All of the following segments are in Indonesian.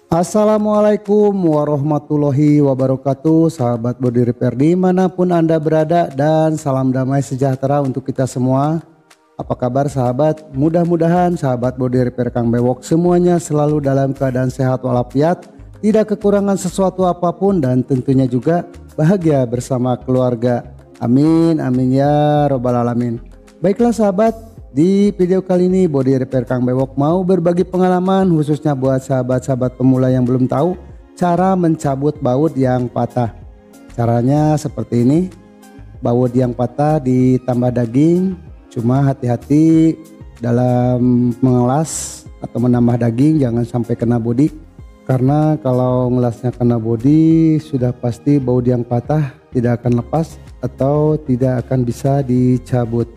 Assalamualaikum warahmatullahi wabarakatuh, sahabat body repair dimanapun Anda berada, dan salam damai sejahtera untuk kita semua. Apa kabar sahabat? Mudah-mudahan sahabat body repair Kang Bewok semuanya selalu dalam keadaan sehat walafiat, tidak kekurangan sesuatu apapun, dan tentunya juga bahagia bersama keluarga. Amin amin ya robbal alamin. Baiklah sahabat, di video kali ini body repair Kang Bewok mau berbagi pengalaman khususnya buat sahabat-sahabat pemula yang belum tahu cara mencabut baut yang patah. Caranya seperti ini. Baut yang patah ditambah daging, cuma hati-hati dalam mengelas atau menambah daging, jangan sampai kena bodi. Karena kalau ngelasnya kena bodi sudah pasti baut yang patah tidak akan lepas atau tidak akan bisa dicabut.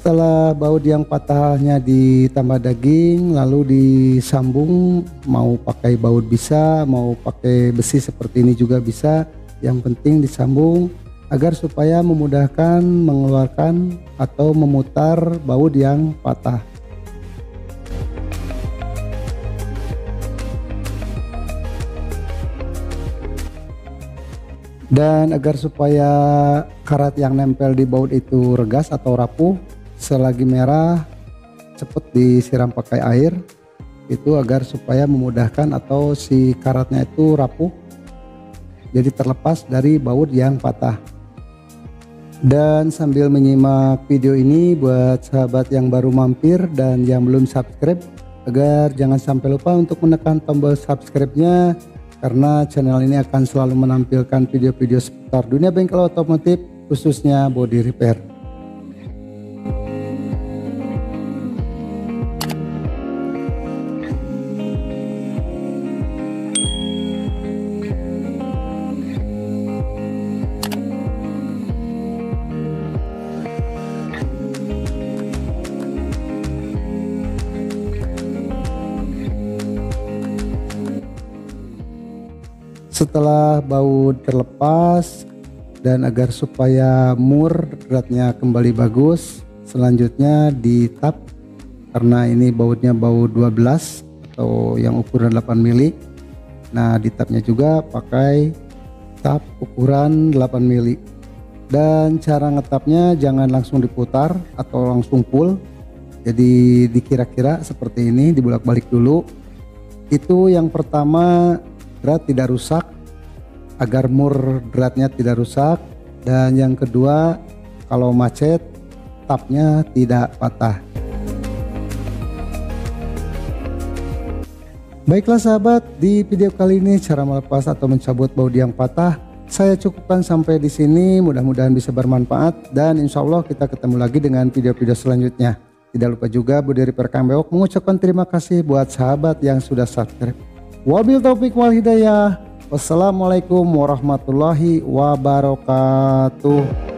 Setelah baut yang patahnya ditambah daging lalu disambung, mau pakai baut bisa, mau pakai besi seperti ini juga bisa, yang penting disambung agar supaya memudahkan mengeluarkan atau memutar baut yang patah. Dan agar supaya karat yang nempel di baut itu regas atau rapuh, selagi merah cepat disiram pakai air, itu agar supaya memudahkan atau si karatnya itu rapuh jadi terlepas dari baut yang patah. Dan sambil menyimak video ini buat sahabat yang baru mampir dan yang belum subscribe, agar jangan sampai lupa untuk menekan tombol subscribe-nya, karena channel ini akan selalu menampilkan video-video seputar dunia bengkel otomotif khususnya body repair. Setelah baut terlepas dan agar supaya mur beratnya kembali bagus, selanjutnya di tap, karena ini bautnya baut 12 atau yang ukuran 8 mili. Nah di tapnya juga pakai tap ukuran 8 mili. Dan cara ngetapnya jangan langsung diputar atau langsung pull, jadi dikira-kira seperti ini, dibolak-balik dulu. Itu yang pertama, drat tidak rusak, agar mur dratnya tidak rusak. Dan yang kedua, kalau macet tapnya tidak patah. Baiklah sahabat, di video kali ini cara melepas atau mencabut baut yang patah saya cukupkan sampai di sini. Mudah-mudahan bisa bermanfaat, dan insya Allah kita ketemu lagi dengan video-video selanjutnya. Tidak lupa juga body repair Kang Bewok mengucapkan terima kasih buat sahabat yang sudah subscribe. Wabil taufik wal hidayah. Wassalamualaikum warahmatullahi wabarakatuh.